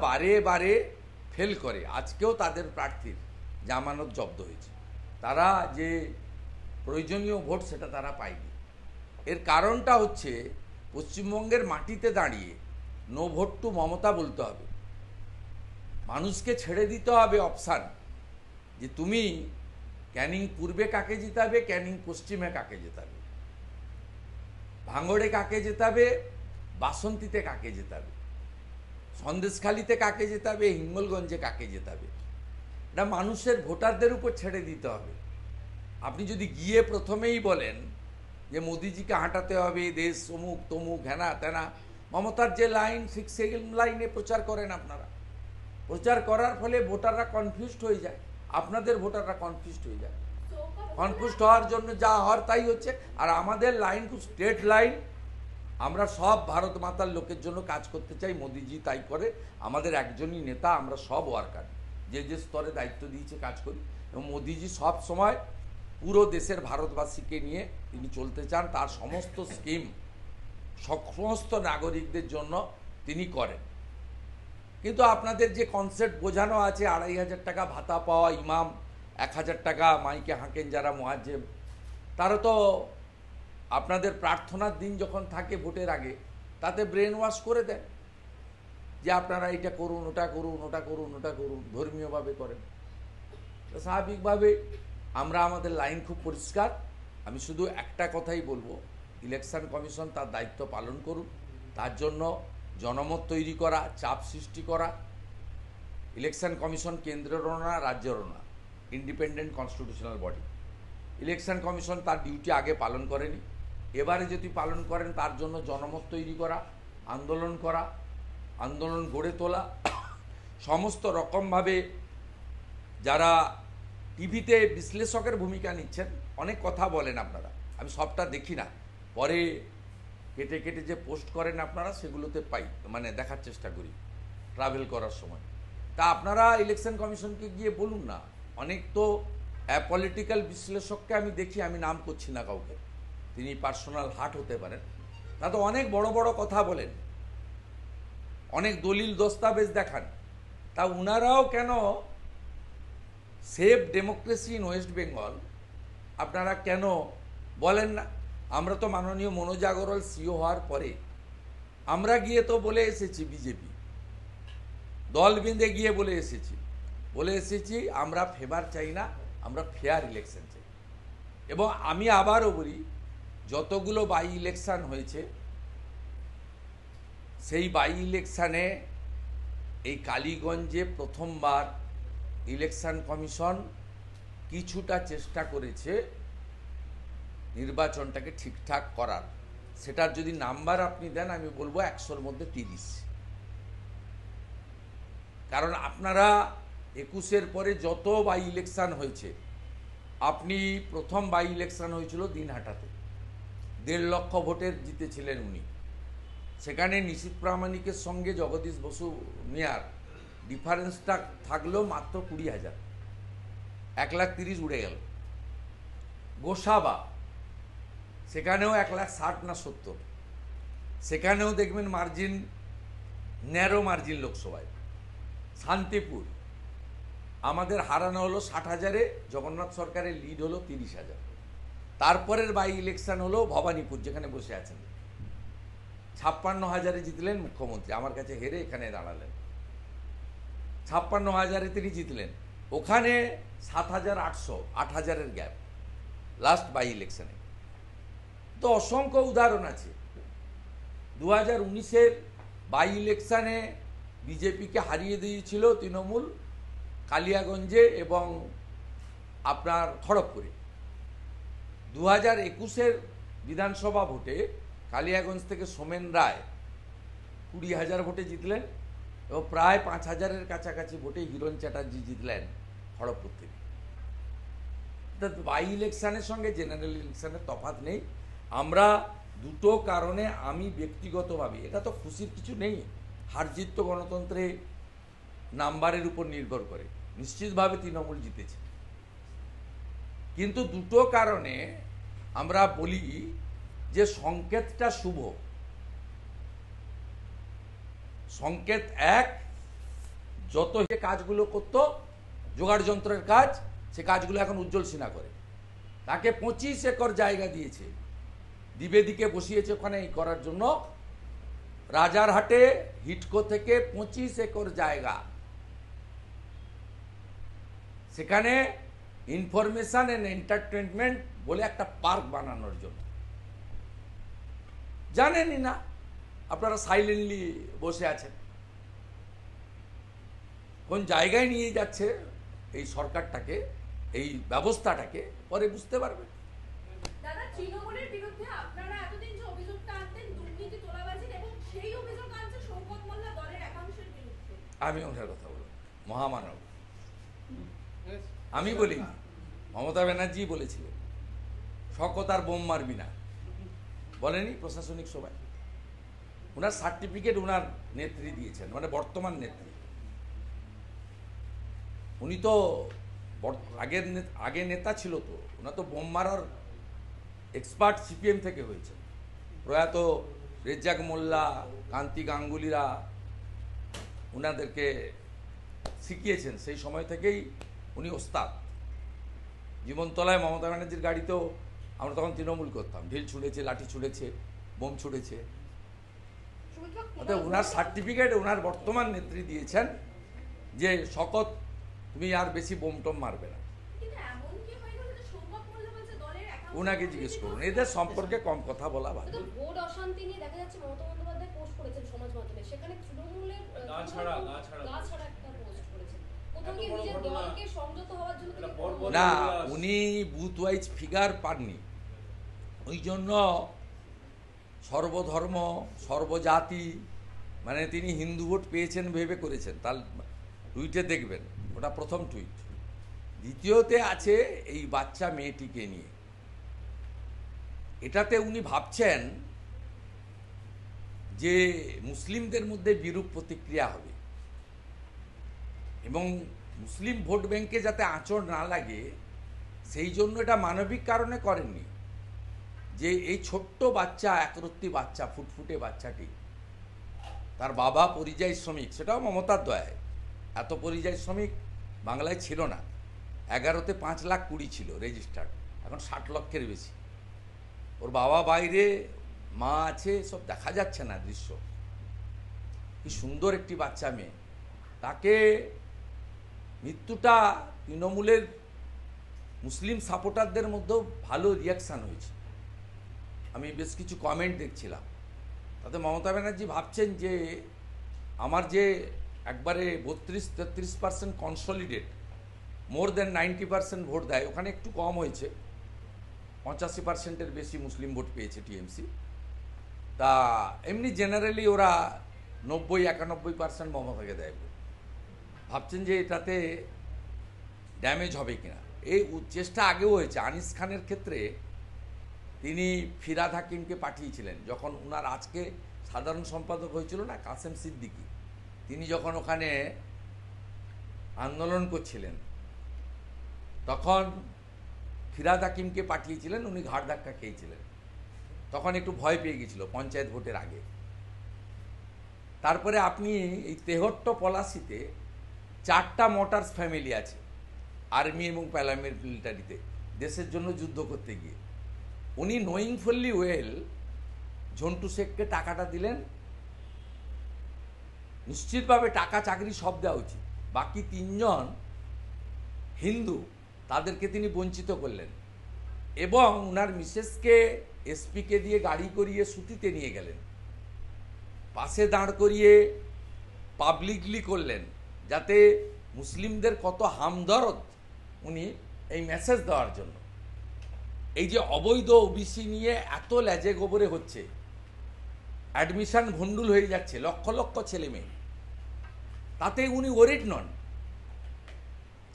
বারে বারে ফেল করে। আজকেও তাদের প্রার্থীর জামানত জব্দ হয়েছে, তারা যে প্রয়োজনীয় ভোট সেটা তারা পায়নি। এর কারণটা হচ্ছে পশ্চিমবঙ্গের মাটিতে দাঁড়িয়ে নো ভোট টু মমতা বলতে হবে, মানুষকে ছেড়ে দিতে হবে অপশান যে তুমি ক্যানিং পূর্বে কাকে জিতাবে, ক্যানিং পশ্চিমে কাকে জেতাবে, ভাঙড়ে কাকে জেতাবে, বাসন্তীতে কাকে জেতাবে, সন্দেশখালিতে কাকে জেতাবে, হিঙ্গলগঞ্জে কাকে জেতাবে। এটা মানুষের ভোটারদের উপর ছেড়ে দিতে হবে। আপনি যদি গিয়ে প্রথমেই বলেন যে মোদিজিকে হাঁটাতে হবে, দেশ অমুক তমুক হেনা তেনা, মমতার যে লাইন ঠিক সেই লাইনে প্রচার করেন আপনারা। প্রচার করার ফলে ভোটাররা কনফিউজড হয়ে যায়, আপনাদের ভোটাররা কনফিউজড হয়ে যায়। কনফিউজড হওয়ার জন্য যা হওয়ার তাই হচ্ছে। আর আমাদের লাইন খুব স্ট্রেট লাইন, আমরা সব ভারত মাতার লোকের জন্য কাজ করতে চাই, মোদিজি তাই করে। আমাদের একজনই নেতা, আমরা সব ওয়ার্কার যে যে স্তরে দায়িত্ব দিয়েছে কাজ করি, এবং মোদিজি সব সময় পুরো দেশের ভারতবাসীকে নিয়ে তিনি চলতে চান, তার সমস্ত স্কিম সমস্ত নাগরিকদের জন্য তিনি করেন। কিন্তু আপনাদের যে কনসেপ্ট বোঝানো আছে 2500 টাকা ভাতা পাওয়া ইমাম, 1000 টাকা মাইকে হাঁকেন যারা মুয়াজ্জেম, তারা তো আপনাদের প্রার্থনার দিন যখন থাকে ভোটের আগে তাতে ব্রেন ওয়াশ করে দেন যে আপনারা এটা করুন, ওটা করুন, ওটা করুন, ওটা করুন, ধর্মীয়ভাবে করেন। তো স্বাভাবিকভাবে আমরা আমাদের লাইন খুব পরিষ্কার। আমি শুধু একটা কথাই বলবো, ইলেকশন কমিশন তার দায়িত্ব পালন করুন, তার জন্য জনমত তৈরি করা, চাপ সৃষ্টি করা। ইলেকশন কমিশন কেন্দ্রেরও না, রাজ্যেরও না, independent constitutional body. Election commission তার ডিউটি আগে পালন করেনি, এবারে যদি পালন করেন তার জন্য জনমত তৈরি করা, আন্দোলন গড়ে তোলা, সমস্ত রকমভাবে যারা টিভিতে বিশ্লেষকের ভূমিকা নিচ্ছেন, অনেক কথা বলেন আপনারা, আমি সবটা দেখি না, পরে কেটে কেটে যে পোস্ট করেন আপনারা সেগুলোতে পাই, মানে দেখার চেষ্টা করি ট্রাভেল করার সময়। তা আপনারা ইলেকশন কমিশনকে গিয়ে বলুন না। অনেক তো পলিটিক্যাল বিশ্লেষককে আমি দেখি, আমি নাম করছি না কাউকে, তিনি পার্সোনাল হার্ট হতে পারেন, তা তো অনেক বড় বড় কথা বলেন, অনেক দলিল দস্তাবেজ দেখান। তা উনারাও কেন save democracy in West Bengal আপনারা কেন বলেন না? আমরা তো মাননীয় মনোজ আগরওয়াল সিও হওয়ার পরে আমরা গিয়ে তো বলে এসেছি, বিজেপি দল বেঁধে গিয়ে বলে এসেছি আমরা ফেভার চাই না, আমরা ফেয়ার ইলেকশন চাই। এবং আমি আবারও বলি, যতগুলো বাই ইলেকশন হয়েছে সেই বাই ইলেকশানে এই কালীগঞ্জে প্রথমবার ইলেকশন কমিশন কিছুটা চেষ্টা করেছে নির্বাচনটাকে ঠিকঠাক করার। সেটার যদি নাম্বার আপনি দেন আমি বলবো 100-র মধ্যে 30। কারণ আপনারা 21-এর পরে যত বাই ইলেকশন হয়েছে, আপনি প্রথম বাই ইলেকশন হয়েছিল দিনহাটাতে, 1.5 লক্ষ ভোটের জিতেছিলেন উনি। সেখানে নিশীথ প্রামাণিকের সঙ্গে জগদীশ বসু মিয়ার ডিফারেন্সটা থাকলেও মাত্র 20,000, 1,30,000 উড়ে গেল। গোসাবা সেখানেও 1,60,000 না 70, সেখানেও দেখবেন মার্জিন, ন্যারো মার্জিন লোকসভায়। শান্তিপুর আমাদের হারানো হলো 60,000-এ, জগন্নাথ সরকারের লিড হলো 30,000। তারপরের বাই ইলেকশন হলো ভবানীপুর, যেখানে বসে আছেন, 56,000-এ জিতলেন মুখ্যমন্ত্রী, আমার কাছে হেরে এখানে দাঁড়ালেন, 56,000-এ তিনি জিতলেন। ওখানে 7,800, 8,000-এর গ্যাপ লাস্ট বাই ইলেকশনে। তো অসংখ্য উদাহরণ আছে। 2019-এর বাই ইলেকশনে বিজেপিকে হারিয়ে দিয়েছিল তৃণমূল কালিয়াগঞ্জে এবং আপনার খড়গপুরে। 2021-এর বিধানসভা ভোটে কালিয়াগঞ্জ থেকে সোমেন রায় 20,000 ভোটে জিতলেন এবং প্রায় 5,000-এর কাছাকাছি ভোটে হিরণ চ্যাটার্জি জিতলেন খড়গপুর থেকে। বাই ইলেকশনের সঙ্গে জেনারেল ইলেকশনের তফাৎ নেই। আমরা দুটো কারণে আমি ব্যক্তিগতভাবে, এটা তো খুশির কিছু নেই, হার জিত তো গণতন্ত্রে নাম্বারের উপর নির্ভর করে, নিশ্চিতভাবে তৃণমূল জিতেছে। কিন্তু দুটো কারণে আমরা বলি যে সংকেতটা শুভ। সংকেত এক, যত যে কাজগুলো করতো জোগাড় যন্ত্রের কাজ, সে কাজগুলো এখন উজ্জ্বল সিনহা করে। তাকে 25 একর জায়গা দিয়েছে, দ্বিবেদীকে বসিয়েছে ওখানে এই করার জন্য। রাজারহাটে হিটকো থেকে 25 একর জায়গা, সেখানে ইনফরমেশন এন্ড এন্টারটেনমেন্ট বলে একটা পার্ক বানানোর জন্য। জানেনই না, আপনারা সাইলেন্টলি বসে আছেন। কোন জায়গায় নিয়ে যাচ্ছে এই সরকারটাকে, এই ব্যবস্থাটাকে, পরে বুঝতে পারবে। দাদা, তৃণমূলের বিরুদ্ধে আপনারা এতদিন যে অভিযোগটা আনতেন দুর্নীতি, তোলাবাজির, এবং সেই অভিযোগ আনছে শওকত মোল্লা দলের একাংশের বিরুদ্ধে। আমি ওনার কথা বলব, মহামানব আমি বলিনি, মমতা ব্যানার্জি বলেছিলেন শওকত আর বোম মারবি না, বলেনি প্রশাসনিক সভায়। ওনার সার্টিফিকেট ওনার নেত্রী দিয়েছেন, মানে বর্তমান নেত্রী। উনি তো আগে নেতা ছিল, তো ওনার তো বোম মারার এক্সপার্ট সিপিএম থেকে হয়েছে। প্রয়াত রেজ্জাক মোল্লা, কান্তি গাঙ্গুলিরা ওনাদেরকে শিখিয়েছেন, সেই সময় থেকেই উনি ওস্তাদ। জীবনতলায় মমতা ব্যানার্জির গাড়িতেও আমরা তখন তৃণমূল করতাম, ঢিল ছুঁড়েছে, লাঠি ছুঁড়েছে, বোম ছুঁড়েছে। অর্থাৎ ওনার সার্টিফিকেট ওনার বর্তমান নেত্রী দিয়েছেন যে শওকত তুমি আর বেশি বোম টোম মারবে না। ওনাকে জিজ্ঞেস করুন, এদের সম্পর্কে কম কথা বলা ভালো। ভোট অশান্তি নিয়ে দেখা যাচ্ছে মমতা বন্দ্যোপাধ্যায় পোস্ট করেছেন সমাজ মাধ্যমে, সেখানে তৃণমূলের গা ছাড়া একটা পোস্ট করেছেন। কোথাও কি নিজের দলকে সংযত হওয়ার জন্য না, উনি বুথ ওয়াইজ ফিগার পাননি, ওই জন্য সর্বধর্ম সর্বজাতি, মানে তিনি হিন্দু ভোট পেয়েছেন ভেবে করেছেন। তার টুইটে দেখবেন, ওটা প্রথম টুইট। দ্বিতীয়তে আছে এই বাচ্চা মেয়েটিকে নিয়ে, এটাতে উনি ভাবছেন যে মুসলিমদের মধ্যে বিরূপ প্রতিক্রিয়া হবে এবং মুসলিম ভোট ব্যাংকে যাতে আঁচড় না লাগে, সেই জন্য এটা মানবিক কারণে করেননি। যে এই ছোট্ট বাচ্চা, একরত্তি বাচ্চা, ফুটফুটে বাচ্চাটি, তার বাবা পরিযায়ী শ্রমিক, সেটাও মমতার দয়ায়। এত পরিযায়ী শ্রমিক বাংলায় ছিল না, 11তে 5,20,000 ছিল রেজিস্টার্ড, এখন 60 লক্ষের বেশি। ওর বাবা বাইরে, মা আছে, সব দেখা যাচ্ছে না দৃশ্য। কি সুন্দর একটি বাচ্চা মেয়ে, তাকে মৃত্যুটা তৃণমূলের মুসলিম সাপোর্টারদের মধ্যেও ভালো রিয়াকশান হয়েছে। আমি বেশ কিছু কমেন্ট দেখছিলাম, তাতে মমতা ব্যানার্জি ভাবছেন যে আমার যে একবারে 32-33% কনসলিডেট, মোর দেন 90% ভোট দেয়, ওখানে একটু কম হয়েছে, 85%-এর বেশি মুসলিম ভোট পেয়েছে টিএমসি। তা এমনি জেনারেলি ওরা 90-91% মমতাকে দেয়। ভাবছেন যে এটাতে ড্যামেজ হবে কিনা। এই চেষ্টা আগেও হয়েছে। আনিস খানের ক্ষেত্রে তিনি ফিরাদ হাকিমকে পাঠিয়েছিলেন, যখন ওনার আজকে সাধারণ সম্পাদক হয়েছিল না কাসেম সিদ্দিকী, তিনি যখন ওখানে আন্দোলন করছিলেন, তখন ফিরাদ হাকিমকে পাঠিয়েছিলেন, উনি ঘাড় ধাক্কা খেয়েছিলেন, তখন একটু ভয় পেয়ে গেছিল পঞ্চায়েত ভোটের আগে। তারপরে আপনি এই তেহট্ট পলাশিতে 4টা মোটরস ফ্যামিলি আছে, আর্মি এবং প্যারামিলিটারিতে, দেশের জন্য যুদ্ধ করতে গিয়ে। উনি নোয়িং ফুললি ওয়েল ঝন্টু শেখকে টাকাটা দিলেন, নিশ্চিতভাবে টাকা চাকরি সব দেওয়া উচিত। বাকি 3জন হিন্দু, তাদেরকে তিনি বঞ্চিত করলেন এবং ওনার মিসেসকে এসপিকে দিয়ে গাড়ি করিয়ে সুতিতে নিয়ে গেলেন, পাশে দাঁড় করিয়ে পাবলিকলি করলেন, যাতে মুসলিমদের কত হামদরদ উনি এই মেসেজ দেওয়ার জন্য। এই যে অবৈধ ওবিসি নিয়ে এত লেজে গোবরে হচ্ছে, অ্যাডমিশন ভণ্ডুল হয়ে যাচ্ছে, লক্ষ লক্ষ ছেলে মেয়ে, তাতে উনি ওরিড নন।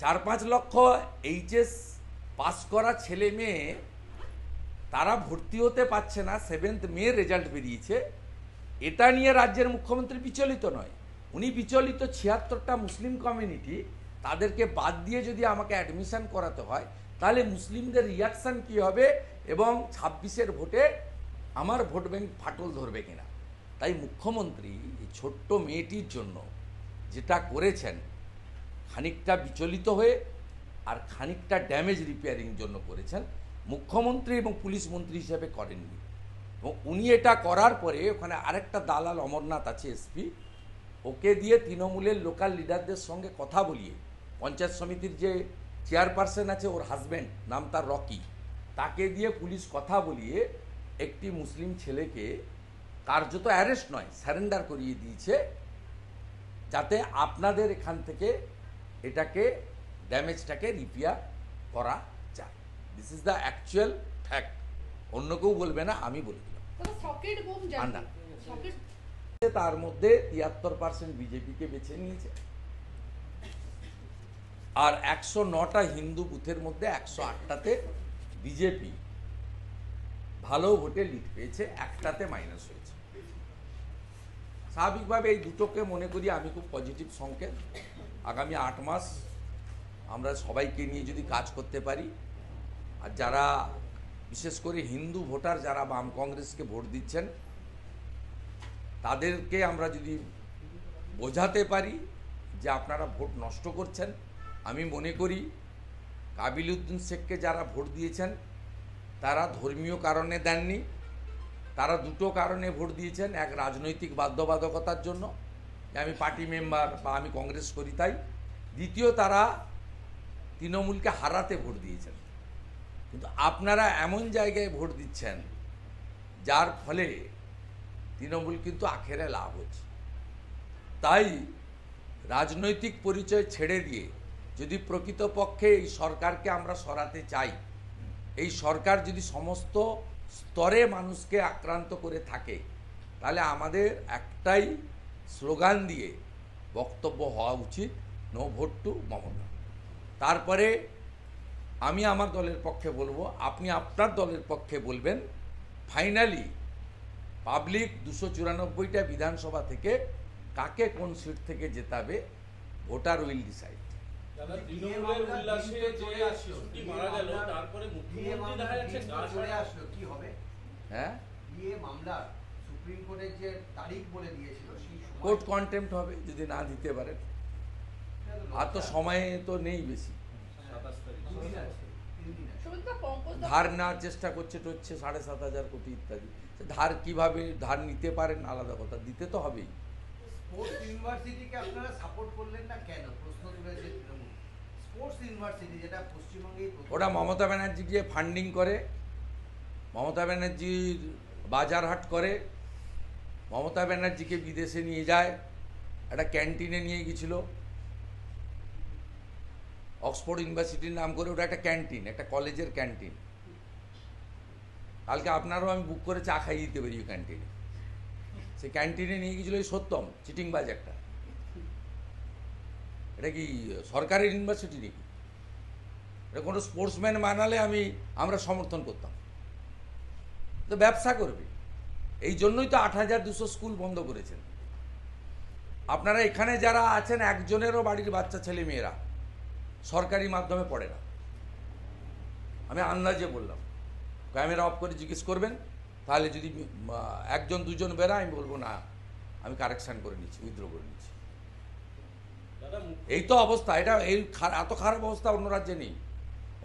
4-5 লক্ষ এইচএস পাস করা ছেলে মেয়ে তারা ভর্তি হতে পারছে না, 7th মে রেজাল্ট বেরিয়েছে। এটা নিয়ে রাজ্যের মুখ্যমন্ত্রী বিচলিত নয়, উনি বিচলিত 76টা মুসলিম কমিউনিটি, তাদেরকে বাদ দিয়ে যদি আমাকে অ্যাডমিশন করাতে হয়, তাহলে মুসলিমদের রিয়াকশান কী হবে এবং 26-এর ভোটে আমার ভোট ব্যাংক ফাটল ধরবে কিনা। তাই মুখ্যমন্ত্রী এই ছোট্ট মেয়েটির জন্য যেটা করেছেন খানিকটা বিচলিত হয়ে আর খানিকটা ড্যামেজ রিপেয়ারিং জন্য করেছেন, মুখ্যমন্ত্রী এবং পুলিশ মন্ত্রী হিসেবে করেননি। এবং উনি এটা করার পরে ওখানে আরেকটা দালাল অমরনাথ আছে এসপি, ওকে দিয়ে তৃণমূলের লোকাল লিডারদের সঙ্গে কথা বলিয়ে, পঞ্চায়েত সমিতির যে চেয়ারপারসন আছে ওর হাজব্যান্ড, নাম তার রকি, তাকে দিয়ে পুলিশ কথা বলিয়ে একটি মুসলিম ছেলেকে কার্যত অ্যারেস্ট নয় স্যারেন্ডার করিয়ে দিয়েছে, যাতে আপনাদের এখান থেকে এটাকে ড্যামেজটাকে রিপেয়ার করা যায়। This is the actual fact, অন্য কেউ বলবে না, আমি বলে দিলাম। সকেট বোম আন্না। সকেট তার মধ্যে 73% বিজেপিকে বেছে নিয়েছে, আর 109টা হিন্দু বুথের মধ্যে 108টাতে বিজেপি ভালো ভোটে লিড পেয়েছে, একটাতে মাইনাস হয়েছে। স্বাভাবিকভাবে এই দুটোকে মনে করি আমি খুব পজিটিভ সংকেত। আগামী 8 মাস আমরা সবাইকে নিয়ে যদি কাজ করতে পারি, আর যারা বিশেষ করে হিন্দু ভোটার যারা বাম কংগ্রেসকে ভোট দিচ্ছেন তাদেরকে আমরা যদি বোঝাতে পারি যে আপনারা ভোট নষ্ট করছেন। আমি মনে করি কাবিল উদ্দিন শেখকে যারা ভোট দিয়েছেন তারা ধর্মীয় কারণে দেননি, তারা দুটো কারণে ভোট দিয়েছেন। এক, রাজনৈতিক বাধ্যবাধকতার জন্য, যে আমি পার্টি মেম্বার বা আমি কংগ্রেস করি তাই। দ্বিতীয়, তারা তৃণমূলকে হারাতে ভোট দিয়েছেন। কিন্তু আপনারা এমন জায়গায় ভোট দিচ্ছেন যার ফলে তৃণমূল কিন্তু আখেরে লাভ হচ্ছে। তাই রাজনৈতিক পরিচয় ছেড়ে দিয়ে যদি প্রকৃতপক্ষে এই সরকারকে আমরা সরাতে চাই, এই সরকার যদি সমস্ত স্তরে মানুষকে আক্রান্ত করে থাকে, তাহলে আমাদের একটাই স্লোগান দিয়ে বক্তব্য হওয়া উচিত, নো ভোট টু মমতা। তারপরে আমি আমার দলের পক্ষে বলবো, আপনি আপনার দলের পক্ষে বলবেন। ফাইনালি পাবলিক 294টা বিধানসভা থেকে কাকে কোন সিট থেকে জেতাবে, ভোটার উইল ডিসাইড। দাদা, তৃণমূলের উল্লাসে যে শিশুটি মারা গেল, তারপরে মুখ্যমন্ত্রী দেখা যাচ্ছে গা ঝরে আসলো, কি হবে? হ্যাঁ, বিয়ে মামলা সুপ্রিম কোর্টের যে তারিখ বলে দিয়েছিল সেই সময় কোর্ট কন্টেম্প্ট হবে যদি না দিতে পারেন। আর তো সময় তো নেই বেশি, 27 তারিখ। 3 দিন আছে, 3 দিন আছে। সুমিত্রা পঙ্কজ ধার নেওয়ার চেষ্টা করছে 7,500 কোটি ইত্যাদি। ধার কিভাবে ধার নিতে পারেন আলাদা কথা, দিতে তো হবেই। স্পোর্টস ইউনিভার্সিটিকে আপনারা সাপোর্ট করলেন না কেন? প্রশ্ন তুলেছে তৃণমূল। স্পোর্টস ইউনিভার্সিটি যেটা পশ্চিমবঙ্গেই প্রথম। ওটা মমতা ব্যানার্জি গিয়ে ফান্ডিং করে, মমতা ব্যানার্জির বাজারহাট করে, মমতা ব্যানার্জিকে বিদেশে নিয়ে যায়, একটা ক্যান্টিনে নিয়ে গেছিল অক্সফোর্ড ইউনিভার্সিটির নাম করে। ওটা একটা ক্যান্টিন, একটা কলেজের ক্যান্টিন। কালকে আপনারও আমি বুক করে চা খাইয়ে দিতে পারি ওই ক্যান্টিনে। সেই ক্যান্টিনে নিয়ে গেছিল এই সত্যম, চিটিংবাজ একটা। এটা কি সরকারি ইউনিভার্সিটি নাকি? এটা কোনো স্পোর্টসম্যান বানালে আমরা সমর্থন করতাম। তো ব্যবসা করবে, এই জন্যই তো 8,200 স্কুল বন্ধ করেছেন। আপনারা এখানে যারা আছেন একজনেরও বাড়ির বাচ্চা ছেলে মেয়েরা সরকারি মাধ্যমে পড়ে না। আমি আন্দাজে বললাম, ক্যামেরা অফ করে জিজ্ঞেস করবেন, তাহলে যদি 1-2 বেরা, আমি বলবো না, আমি কারেকশান করে নিচ্ছি, উইথড্র করে নিচ্ছি। দাদা, এই তো অবস্থা। এটা এত খারাপ অবস্থা অন্য রাজ্যে নেই।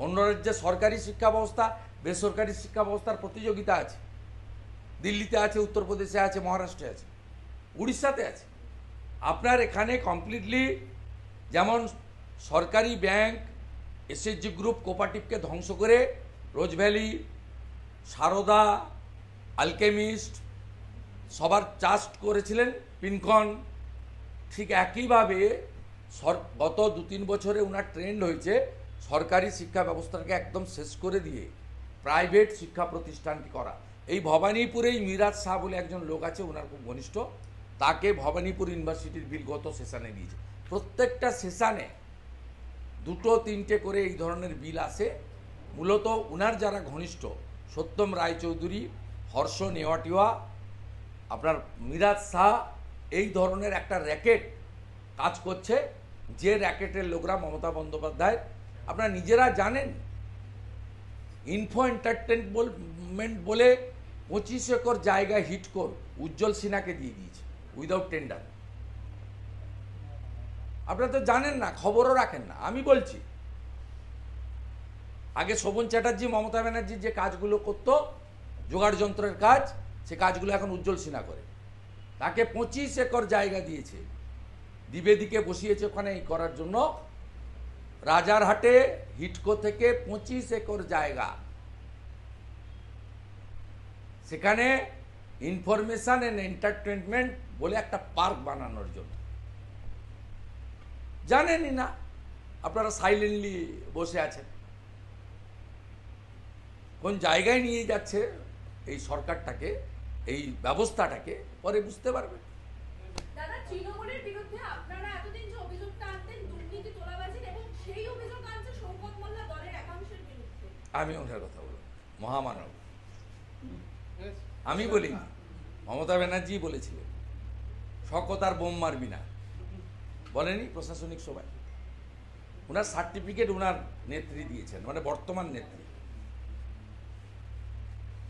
অন্য রাজ্যে সরকারি শিক্ষা ব্যবস্থা বেসরকারি শিক্ষা ব্যবস্থার প্রতিযোগিতা আছে। দিল্লিতে আছে, উত্তরপ্রদেশে আছে, মহারাষ্ট্রে আছে, উড়িষ্যাতে আছে। আপনার এখানে কমপ্লিটলি, যেমন সরকারি ব্যাংক এসএসজি গ্রুপ কোঅপারেটিভকে ধ্বংস করে রোজ ভ্যালি, সারদা, আলকেমিস্ট সবার ট্রাস্ট করেছিলেন, পিনকন, ঠিক একইভাবে গত 2-3 বছরে ওনার ট্রেন্ড হয়েছে সরকারি শিক্ষা ব্যবস্থাকে একদম শেষ করে দিয়ে প্রাইভেট শিক্ষা প্রতিষ্ঠানটি করা। এই ভবানীপুরেই মিরাজ শাহ বলে একজন লোক আছে, ওনার খুব ঘনিষ্ঠ, তাকে ভবানীপুর ইউনিভার্সিটির বিল গত সেশনে দিয়েছে। প্রত্যেকটা সেশনে 2-3টে করে এই ধরনের বিল আসে। মূলত ওনার যারা ঘনিষ্ঠ, সত্যম রায়চৌধুরী, হর্ষ নেওয়াটিয়া, আপনার মিরাজ শাহ, এই ধরনের একটা র্যাকেট কাজ করছে, যে র্যাকেটের লোকরা মমতা বন্দ্যোপাধ্যায়, আপনারা নিজেরা জানেন, ইনফো এন্টারটেনমেন্ট বলে 25 একর জায়গায় হিটকোর উজ্জ্বল সিনহাকে দিয়ে দিয়েছে উইদাউট টেন্ডার। আপনারা তো জানেন না, খবরও রাখেন না। আমি বলছি, আগে শোভন চ্যাটার্জি মমতা ব্যানার্জির যে কাজগুলো করতো, জোগাড় যন্ত্রের কাজ, সে কাজগুলো এখন উজ্জ্বল সিনহা করে। তাকে 25 একর জায়গা দিয়েছে, দ্বিবেদীকে বসিয়েছে ওখানে এই করার জন্য। রাজারহাটে হিটকো থেকে 25 একর জায়গা, সেখানে ইনফরমেশন এন্ড এন্টারটেনমেন্ট বলে একটা পার্ক বানানোর জন্য। জানেনই না, আপনারা সাইলেন্টলি বসে আছেন। কোন জায়গায় নিয়ে যাচ্ছে এই সরকারটাকে, এই ব্যবস্থাটাকে, পরে বুঝতে পারবেন। দাদা, তৃণমূলের বিরুদ্ধে আপনারা এতদিন যে অভিযোগটা আনতেন দুর্নীতি তোলাবাজির, এবং সেই অভিযোগ আনছে শওকত মোল্লা দলের একাংশের বিরুদ্ধে। আমি ওনার কথা বলব, মহামানব। আমি বলি, মমতা ব্যানার্জি বলেছিলেন শওকত আর বোম মারবি না, বলেনি প্রশাসনিক সভায়? ওনার সার্টিফিকেট ওনার নেত্রী দিয়েছেন, মানে বর্তমান নেত্রী।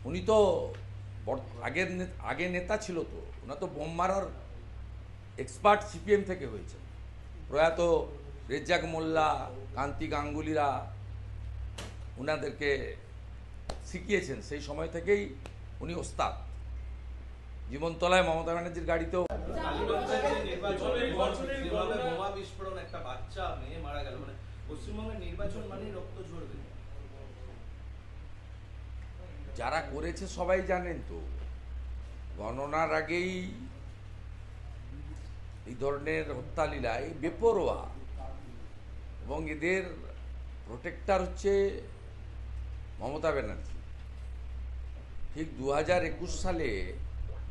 উনি তো আগে নেতা ছিল, তো ওনার তো বোম মারার এক্সপার্ট সিপিএম থেকে হয়েছে। প্রয়াত রেজ্জাক মোল্লা, কান্তি গাঙ্গুলিরা ওনাদেরকে শিখিয়েছেন, সেই সময় থেকেই উনি ওস্তাদ। জীবনতলায় মমতা ব্যানার্জির গাড়িতেও নির্বাচনের যেভাবে বোমা বিস্ফোরণ, একটা বাচ্চা মেয়ে মারা গেল, মানে পশ্চিমবঙ্গের নির্বাচন মানেই রক্ত ঝরবে। যারা করেছে সবাই জানেন তো, গণনার আগেই এই ধরনের হত্যালীলায় বেপরোয়া, এবং এদের প্রোটেক্টর হচ্ছে মমতা ব্যানার্জি। ঠিক 2021 সালে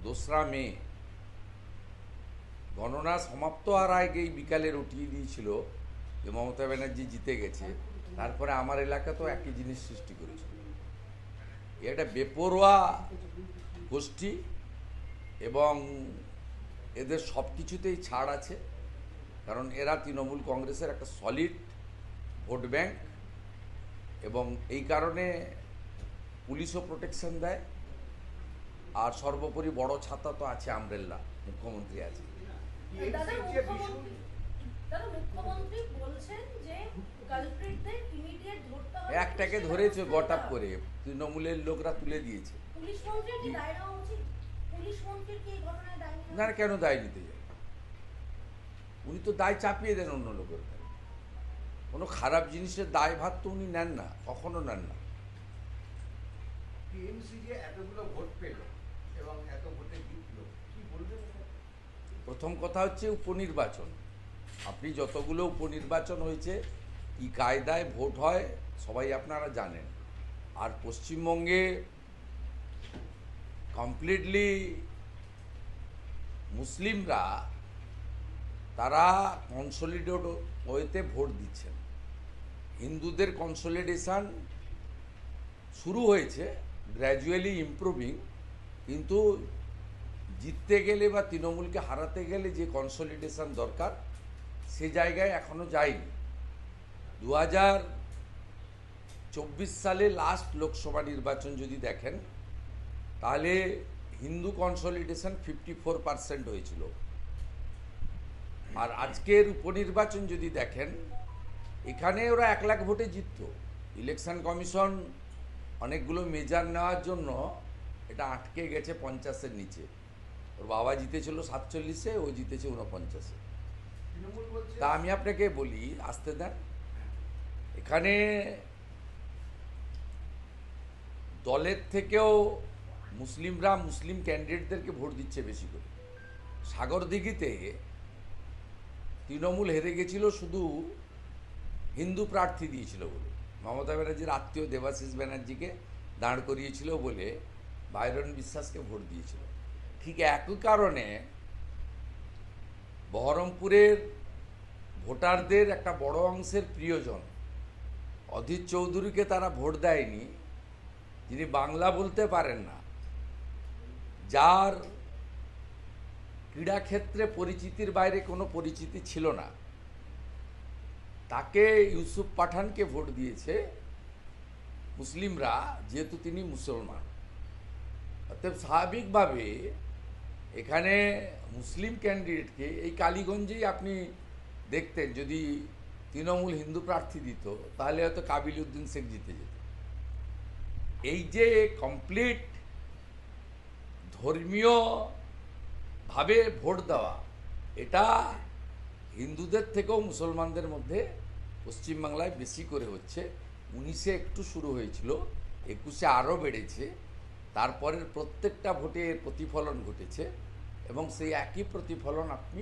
2রা মে গণনা সমাপ্ত হওয়ার আগেই বিকালের উঠিয়ে দিয়েছিল যে মমতা ব্যানার্জি জিতে গেছে। তারপরে আমার এলাকা তো একই জিনিস সৃষ্টি করেছিল। এটা বেপরোয়া গোষ্ঠী, এবং এদের সব কিছুতেই ছাড় আছে, কারণ এরা তৃণমূল কংগ্রেসের একটা সলিড ভোট ব্যাংক, এবং এই কারণে পুলিশও প্রোটেকশন দেয়। আর সর্বোপরি বড় ছাতা তো আছে, আমব্রেল্লা, মুখ্যমন্ত্রী আছে। দাদা, মুখ্যমন্ত্রী বলছেন যে কালপ্রিটদের ইমিডিয়েট ধরতে হবে। একটাকে ধরেছে গট আপ করে, তৃণমূলের লোকরা তুলে দিয়েছে। পুলিশ মন্ত্রীর কি দায় নেওয়া উচিত? পুলিশ মন্ত্রীর কি এই ঘটনায় দায় নেওয়া না, কেন দায় নিতে যাবে? উনি তো দায় চাপিয়ে দেন অন্য লোকের উপরে। কোনো খারাপ জিনিসের দায় ভার তো উনি নেন না, কখনো নেন না। টিএমসি যে এতগুলো ভোট পেল এবং এত ভোটে জিতলো, কি বলবেন? প্রথম কথা হচ্ছে উপনির্বাচন। আপনি যতগুলো উপনির্বাচন হয়েছে, কি কায়দায় ভোট হয়, সবাই আপনারা জানেন। আর পশ্চিমবঙ্গে কমপ্লিটলি মুসলিমরা তারা কনসলিডেট ওয়েতে ভোট দিচ্ছেন। হিন্দুদের কনসলিডেশন শুরু হয়েছে, গ্র্যাজুয়ালি ইমপ্রুভিং, কিন্তু জিততে গেলে বা তৃণমূলকে হারাতে গেলে যে কনসলিডেশন দরকার, সে জায়গায় এখনো যায়নি। 2024 সালে লাস্ট লোকসভা নির্বাচন যদি দেখেন, তাহলে হিন্দু কনসলিডেশন 54% হয়েছিল। আর আজকের উপনির্বাচন যদি দেখেন, এখানে ওরা 1 লাখ ভোটে জিতত। ইলেকশন কমিশন অনেকগুলো মেজার নেওয়ার জন্য এটা আটকে গেছে 50-এর নিচে। ওর বাবা জিতেছিল 47-এ, ও জিতেছে 49-এ। তৃণমূল বলছে তা আমি আপনাকে বলি, আসতে দেন। এখানে দলের থেকেও মুসলিমরা মুসলিম ক্যান্ডিডেটদেরকে ভোট দিচ্ছে বেশি করে। সাগরদিঘিতে তৃণমূল হেরে গেছিল শুধু হিন্দু প্রার্থী দিয়েছিল বলে। মমতা ব্যানার্জির আত্মীয় দেবাশিস ব্যানার্জিকে দাঁড় করিয়েছিল বলে বাইরন বিশ্বাসকে ভোট দিয়েছিল। ঠিক একই কারণে বহরমপুরের ভোটারদের একটা বড় অংশের প্রিয়জন অধীর চৌধুরীকে তারা ভোট দেয়নি, যিনি বাংলা বলতে পারেন না, যার ক্রীড়াক্ষেত্রে পরিচিতির বাইরে কোনো পরিচিতি ছিল না, তাকে ইউসুফ পাঠানকে ভোট দিয়েছে মুসলিমরা, যেহেতু তিনি মুসলমান। অতএব স্বাভাবিকভাবে এখানে মুসলিম ক্যান্ডিডেটকে, এই কালীগঞ্জেই আপনি দেখতেন, যদি তৃণমূল হিন্দু প্রার্থী দিত তাহলে হয়তো কাবিল উদ্দিন শেখ জিতে যেত। এই যে কমপ্লিট ধর্মীয় ভাবে ভোট দেওয়া, এটা হিন্দুদের থেকেও মুসলমানদের মধ্যে পশ্চিমবাংলায় বেশি করে হচ্ছে। 19-এ একটু শুরু হয়েছিল, 21-এ আরও বেড়েছে, তারপরের প্রত্যেকটা ভোটে এর প্রতিফলন ঘটেছে এবং সেই একই প্রতিফলন আপনি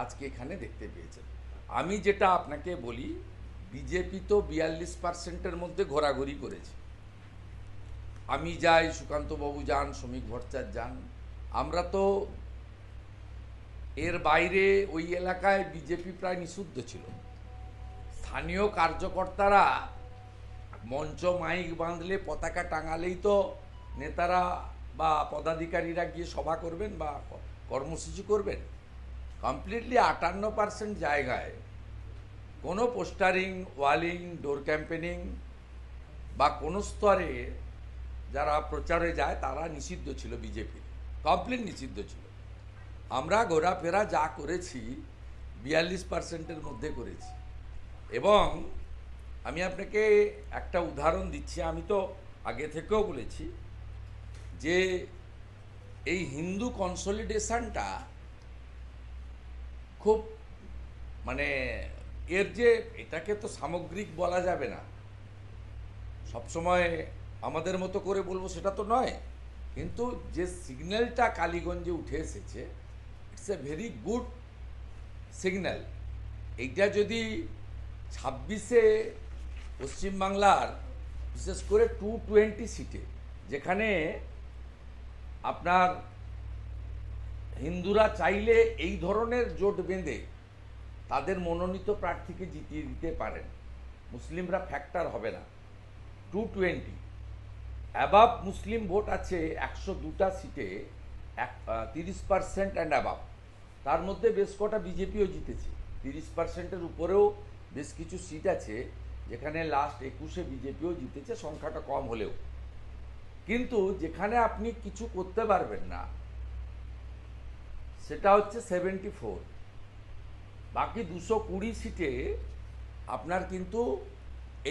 আজকে এখানে দেখতে পেয়েছেন। আমি যেটা আপনাকে বলি, বিজেপি তো 42%-এর মধ্যে ঘোরাঘুরি করেছে। আমি যাই, সুকান্তবাবু যান, শ্রমিক ভট্টাচার্য যান, আমরা তো এর বাইরে ওই এলাকায় বিজেপি প্রায় নিষিদ্ধ ছিল। স্থানীয় কার্যকর্তারা মঞ্চ মাইক বাঁধলে, পতাকা টাঙালেই তো নেতারা বা পদাধিকারীরা গিয়ে সভা করবেন বা কর্মসূচি করবেন। কমপ্লিটলি 58% জায়গায় কোনো পোস্টারিং, ওয়ালিং, ডোর ক্যাম্পেনিং বা কোনো স্তরে যারা প্রচারে যায় তারা নিষিদ্ধ ছিল, বিজেপি কমপ্লিট নিষিদ্ধ ছিল। আমরা ঘোরাফেরা যা করেছি 42%-এর মধ্যে করেছি। এবং আমি আপনাকে একটা উদাহরণ দিচ্ছি, আমি তো আগে থেকেও বলেছি যে এই হিন্দু কনসলিডেশনটা খুব মানে এর যে এটাকে তো সামগ্রিক বলা যাবে না, সবসময় আমাদের মতো করে বলবো সেটা তো নয়, কিন্তু যে সিগন্যালটা কালীগঞ্জে উঠে এসেছে, it's a very good signal. এইটা যদি 26-এ পশ্চিমবাংলার বিশেষ করে 220 সিটে, যেখানে আপনার হিন্দুরা চাইলে এই ধরনের জোট বেঁধে তাদের মনোনীত প্রার্থীকে জিতিয়ে দিতে পারেন, মুসলিমরা ফ্যাক্টর হবে না। 220 অ্যাবাভ মুসলিম ভোট আছে 102টা সিটে, 30% অ্যান্ড অ্যাবাভ। তার মধ্যে বেশ কটা বিজেপিও জিতেছে। 30%-এর উপরেও বেশ কিছু সিট আছে যেখানে লাস্ট 21-এ বিজেপিও জিতেছে, সংখ্যাটা কম হলেও। কিন্তু যেখানে আপনি কিছু করতে পারবেন না সেটা হচ্ছে 74। বাকি 220 সিটে আপনার কিন্তু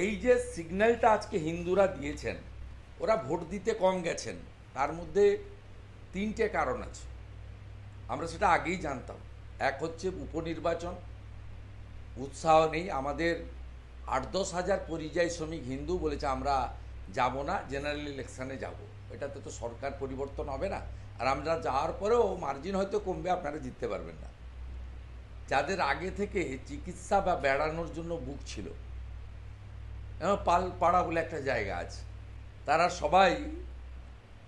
এই যে সিগন্যালটা আজকে হিন্দুরা দিয়েছেন, ওরা ভোট দিতে কম গেছেন, তার মধ্যে 3টে কারণ আছে। আমরা সেটা আগেই জানতাম। এক হচ্ছে উপনির্বাচন, উৎসাহ নেই। আমাদের 8-10 হাজার পরিযায়ী শ্রমিক হিন্দু বলেছে আমরা যাব না, জেনারেল ইলেকশানে যাব। এটাতে তো সরকার পরিবর্তন হবে না, আর আমরা যাওয়ার পরেও মার্জিন হয়তো কমবে, আপনারা জিততে পারবেন না। যাদের আগে থেকে চিকিৎসা বা বেড়ানোর জন্য বুক ছিল, পালপাড়া বলে একটা জায়গা আছে, তারা সবাই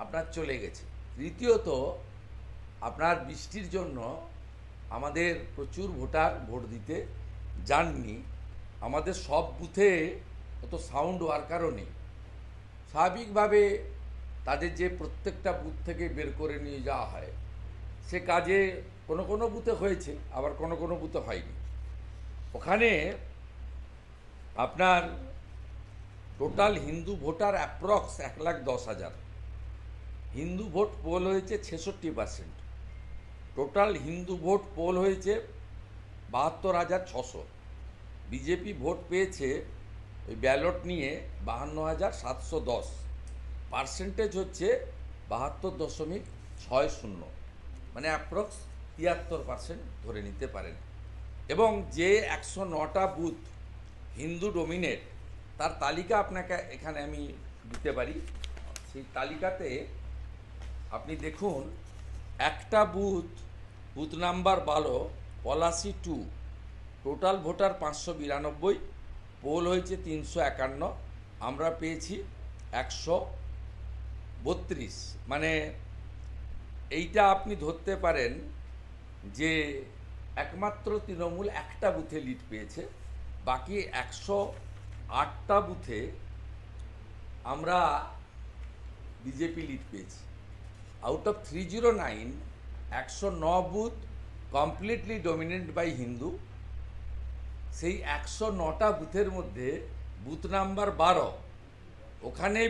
আপনার চলে গেছে। দ্বিতীয়ত, আপনার বৃষ্টির জন্য আমাদের প্রচুর ভোটার ভোট দিতে যাননি। আমাদের সব বুথে অত সাউন্ড ওয়ার্কারও নেই। স্বাভাবিকভাবে তাদের যে প্রত্যেকটা বুথ থেকে বের করে নিয়ে যাওয়া হয়, সে কাজে কোনো কোনো বুথে হয়েছে, আবার কোনো কোনো বুথে হয়নি। ওখানে আপনার total Hindu voter approx 1,10,000। Hindu vote pole হয়েছে 66%। টোটাল হিন্দু ভোট পোল হয়েছে 72,600। বিজেপি ভোট পেয়েছে ওই ব্যালট নিয়ে 52,710। পার্সেন্টেজ হচ্ছে 72.60, মানে অ্যাপ্রক্স 73% ধরে নিতে পারেন। এবং যে 109টা বুথ হিন্দু ডোমিনেট, তার তালিকা আপনাকে এখানে আমি দিতে পারি। সেই তালিকাতে আপনি দেখুন, একটা booth number 12 Palashi 2, total voter 592, poll হয়েছে 351, আমরা পেয়েছি 132। মানে এইটা আপনি ধরতে পারেন যে একমাত্র তৃণমূল একটা বুথে লিড পেয়েছে, বাকি 108টা বুথে আমরা বিজেপি লিড পেয়েছি। Out of 309, 109 booth completely dominated by Hindu. সেই 109টা বুথের মধ্যে বুথ নাম্বার 12, ওখানে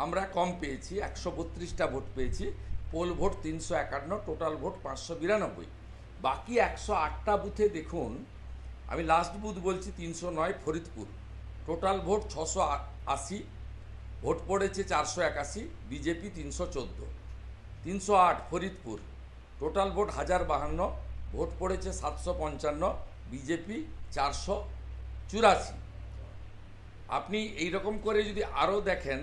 আমরা কম পেয়েছি, 132টা ভোট পেয়েছি, পোল ভোট 351, টোটাল ভোট 592। বাকি 108টা বুথে দেখুন, আমি লাস্ট বুথ বলছি 309 ফরিদপুর, টোটাল ভোট 680, ভোট পড়েছে 481, BJP 314। 308 Faridpur, total vote 1052, vote পড়েছে 755, বিজেপি 484। আপনি এই রকম করে যদি আরও দেখেন